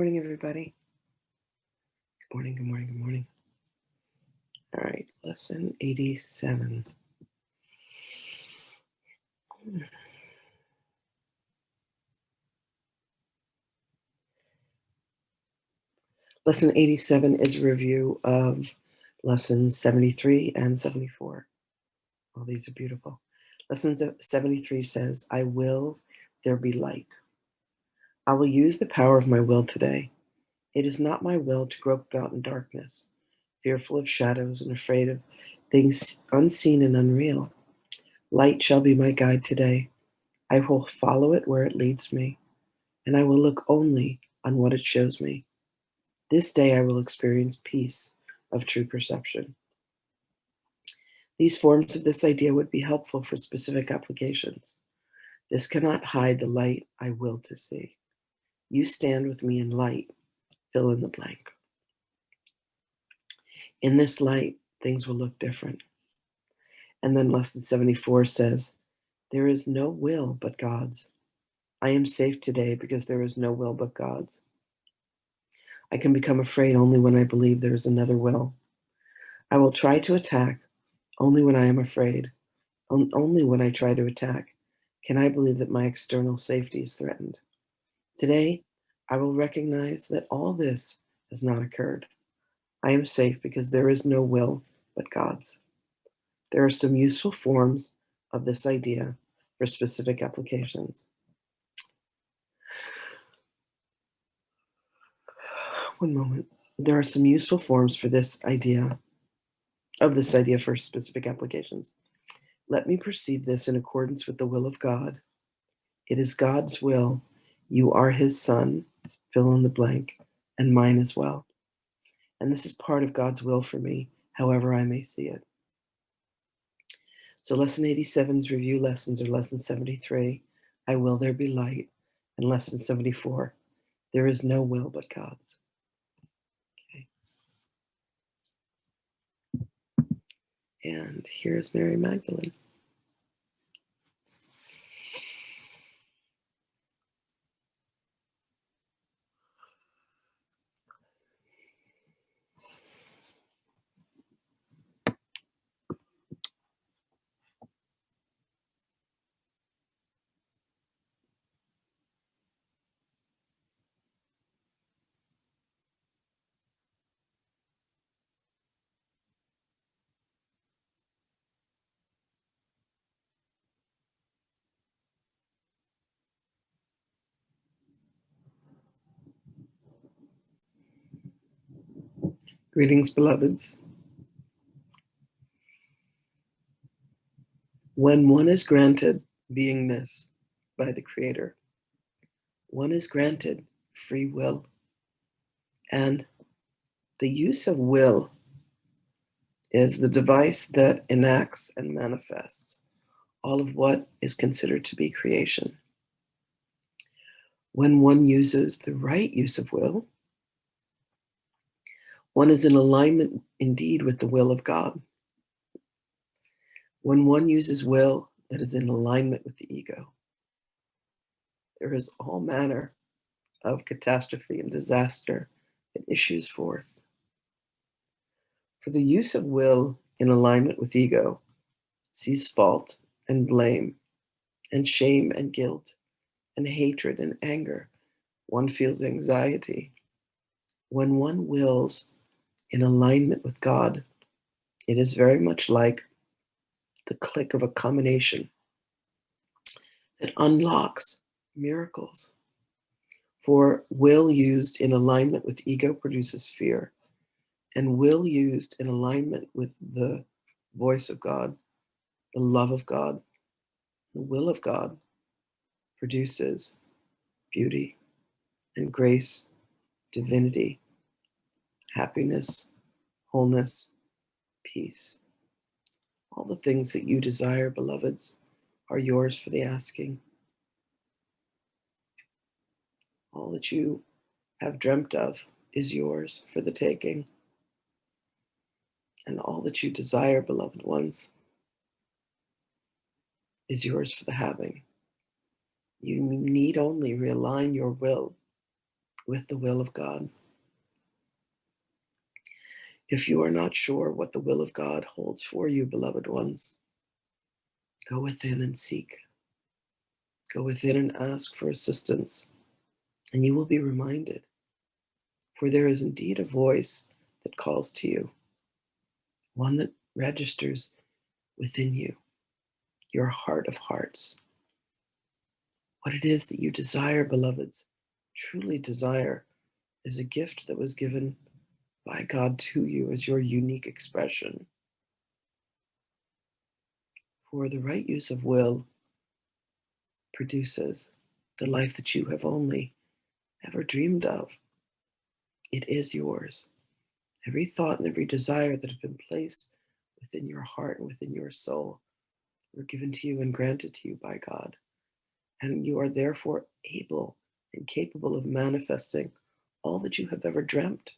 Morning, everybody. Good morning, good morning, good morning. All right, lesson 87. Lesson 87 is a review of lessons 73 and 74. Oh, these are beautiful. Lesson 73 says, I will there be light. I will use the power of my will today. It is not my will to grope about in darkness, fearful of shadows and afraid of things unseen and unreal. Light shall be my guide today. I will follow it where it leads me, and I will look only on what it shows me. This day I will experience peace of true perception. These forms of this idea would be helpful for specific applications. This cannot hide the light I will to see. You stand with me in light, fill in the blank. In this light, things will look different. And then lesson 74 says, there is no will but God's. I am safe today because there is no will but God's. I can become afraid only when I believe there is another will. I will try to attack only when I am afraid. Only when I try to attack can I believe that my external safety is threatened. Today, I will recognize that all this has not occurred. I am safe because there is no will but God's. There are some useful forms of this idea for specific applications. One moment. There are some useful forms for this idea for specific applications. Let me perceive this in accordance with the will of God. It is God's will. You are his son, fill in the blank, and mine as well. And this is part of God's will for me, however I may see it. So lesson 87's review lessons are lesson 73, I will there be light, and lesson 74, there is no will but God's. Okay. And here's Mary Magdalene. Greetings, beloveds. When one is granted beingness by the Creator, one is granted free will. And the use of will is the device that enacts and manifests all of what is considered to be creation. When one uses the right use of will, one is in alignment indeed with the will of God. When one uses will that is in alignment with the ego, there is all manner of catastrophe and disaster that issues forth. For the use of will in alignment with ego sees fault and blame and shame and guilt and hatred and anger. One feels anxiety. When one wills in alignment with God, it is very much like the click of a combination that unlocks miracles. For will used in alignment with ego produces fear, and will used in alignment with the voice of God, the love of God, the will of God, produces beauty and grace, divinity, happiness, wholeness, peace. All the things that you desire, beloveds, are yours for the asking. All that you have dreamt of is yours for the taking. And all that you desire, beloved ones, is yours for the having. You need only realign your will with the will of God. If you are not sure what the will of God holds for you, beloved ones, go within and seek. Go within and ask for assistance, and you will be reminded. For there is indeed a voice that calls to you, one that registers within you, your heart of hearts. What it is that you desire, beloveds, truly desire, is a gift that was given by God to you as your unique expression. For the right use of will produces the life that you have only ever dreamed of. It is yours. Every thought and every desire that have been placed within your heart and within your soul were given to you and granted to you by God. And you are therefore able and capable of manifesting all that you have ever dreamt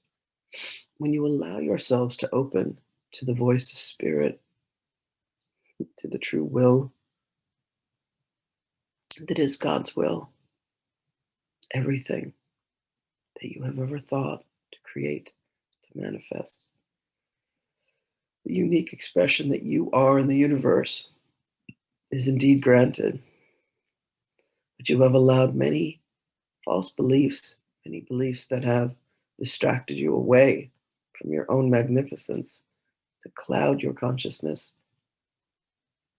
when you allow yourselves to open to the voice of Spirit, to the true will that is God's will. Everything that you have ever thought to create, to manifest, the unique expression that you are in the universe is indeed granted. But you have allowed many false beliefs, many beliefs that have distracted you away from your own magnificence, to cloud your consciousness.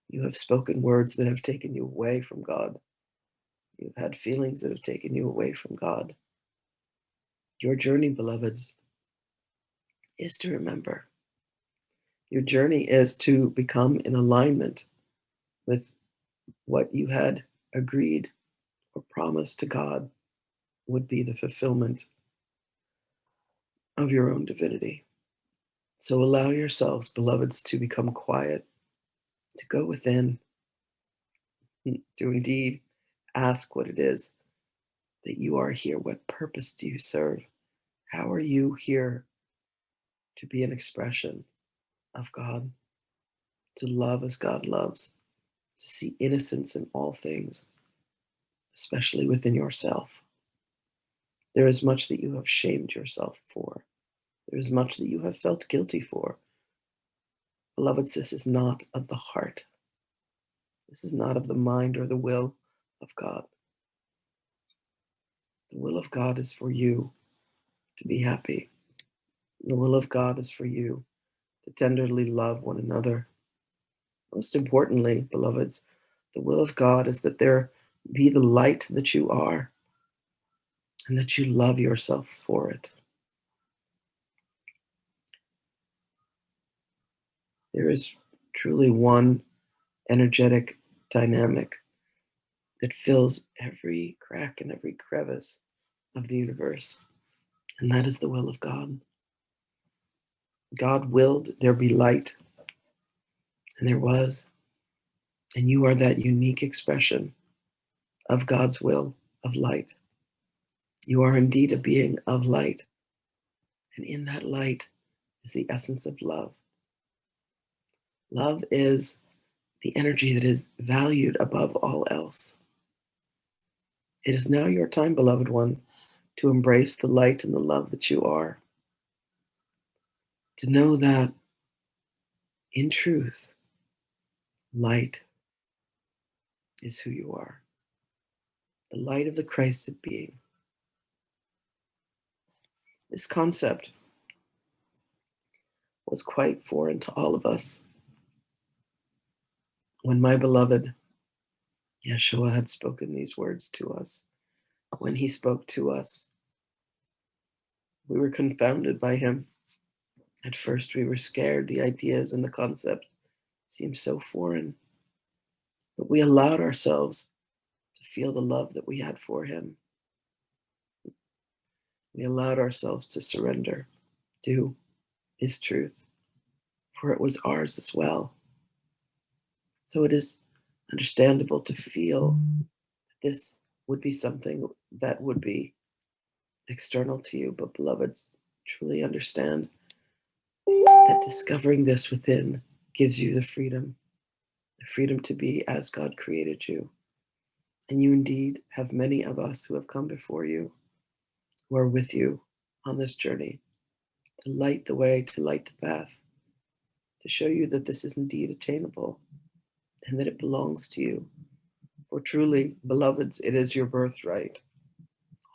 You have spoken words that have taken you away from God. You've had feelings that have taken you away from God. Your journey, beloveds, is to remember. Your journey is to become in alignment with what you had agreed or promised to God would be the fulfillment of your own divinity. So allow yourselves, beloveds, to become quiet, to go within, to indeed ask what it is that you are here. What purpose do you serve? How are you here to be an expression of God, to love as God loves, to see innocence in all things, especially within yourself? There is much that you have shamed yourself for. There is much that you have felt guilty for. Beloveds, this is not of the heart. This is not of the mind or the will of God. The will of God is for you to be happy. The will of God is for you to tenderly love one another. Most importantly, beloveds, the will of God is that there be the light that you are and that you love yourself for it. There is truly one energetic dynamic that fills every crack and every crevice of the universe, and that is the will of God. God willed there be light, and there was, and you are that unique expression of God's will of light. You are indeed a being of light, and in that light is the essence of love. Love is the energy that is valued above all else. It is now your time, beloved one, to embrace the light and the love that you are. To know that, in truth, light is who you are. The light of the Christed being. This concept was quite foreign to all of us when my beloved Yeshua had spoken these words to us. When he spoke to us, we were confounded by him. At first, we were scared. The ideas and the concept seemed so foreign. But we allowed ourselves to feel the love that we had for him. We allowed ourselves to surrender to his truth, for it was ours as well. So it is understandable to feel that this would be something that would be external to you, but beloveds, truly understand that discovering this within gives you the freedom to be as God created you. And you indeed have many of us who have come before you who are with you on this journey, to light the way, to light the path, to show you that this is indeed attainable and that it belongs to you. For truly, beloveds, it is your birthright,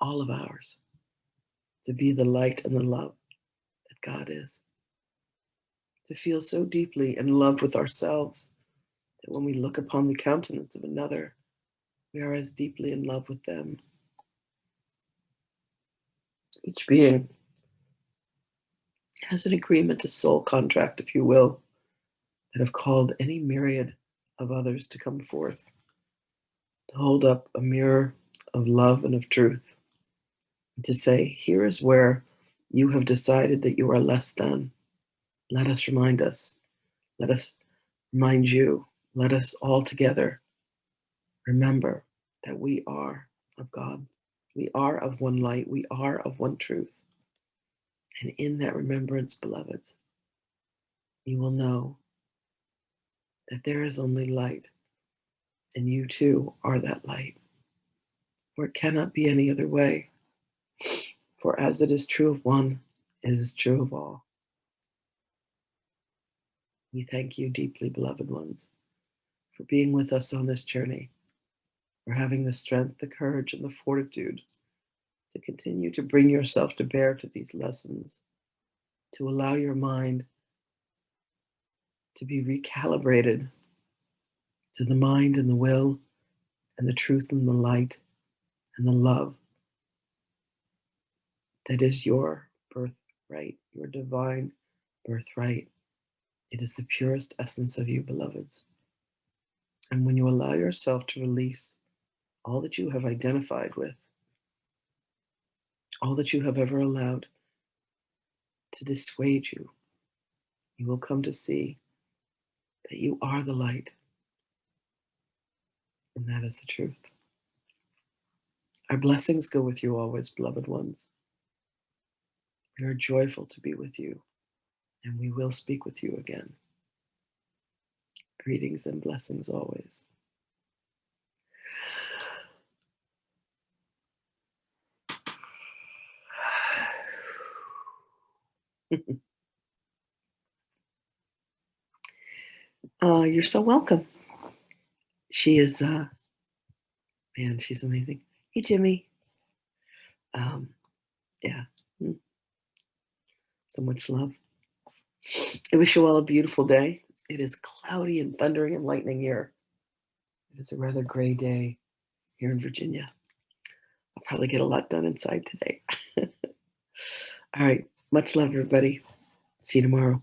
all of ours, to be the light and the love that God is. To feel so deeply in love with ourselves that when we look upon the countenance of another, we are as deeply in love with them. Each being has an agreement, a soul contract, if you will, that have called any myriad of others to come forth, to hold up a mirror of love and of truth, and to say, here is where you have decided that you are less than. Let us remind us. Let us remind you. Let us all together remember that we are of God. We are of one light. We are of one truth. And in that remembrance, beloveds, you will know that there is only light, and you too are that light. For it cannot be any other way. For as it is true of one, it is true of all. We thank you deeply, beloved ones, for being with us on this journey, for having the strength, the courage, and the fortitude to continue to bring yourself to bear to these lessons, to allow your mind to be recalibrated to the mind and the will and the truth and the light and the love that is your birthright, your divine birthright. It is the purest essence of you, beloveds. And when you allow yourself to release all that you have identified with, all that you have ever allowed to dissuade you, you will come to see that you are the light. And that is the truth. Our blessings go with you always, beloved ones. We are joyful to be with you, and we will speak with you again. Greetings and blessings always. You're so welcome. She is, man, she's amazing. Hey, Jimmy. Yeah, so much love. I wish you all a beautiful day. It is cloudy and thundering and lightning here. It is a rather gray day here in Virginia. I'll probably get a lot done inside today. All right. Much love, everybody. See you tomorrow.